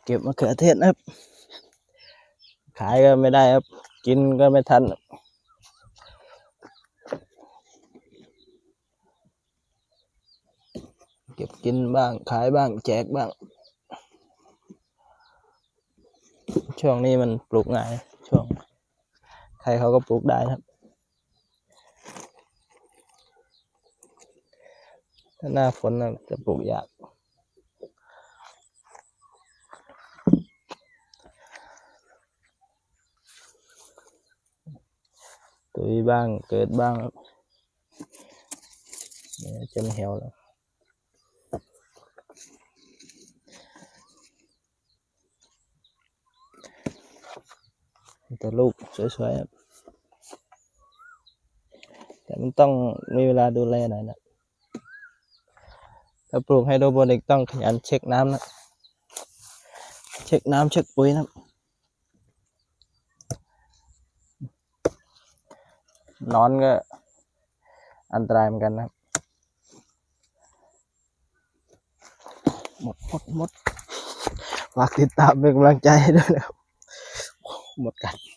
เก็บมะเขือเทศนะครับขายก็ไม่ได้ครับกินก็ไม่ทันเก็บกินบ้างขายบ้างแจกบ้างช่วงนี้มันปลูกง่ายช่วงใครเขาก็ปลูกได้ครับถ้าหน้าฝนจะปลูกยากตุยบ้างเกิดบ้างครับจนเหี่ยวแล้วแต่ลูกสวยๆครับแต่มันต้องมีเวลาดูแลหน่อยนะถ้าปลูกไฮโดรโปนิกต้องขยันเช็คน้ำนะเช็คน้ำเช็คปุ๋ยนะนอนก็อันตรายเหมือนกันนะครับหมดฝากติดตามเป็นกำลังใจให้ด้วยนะครับหมดกัน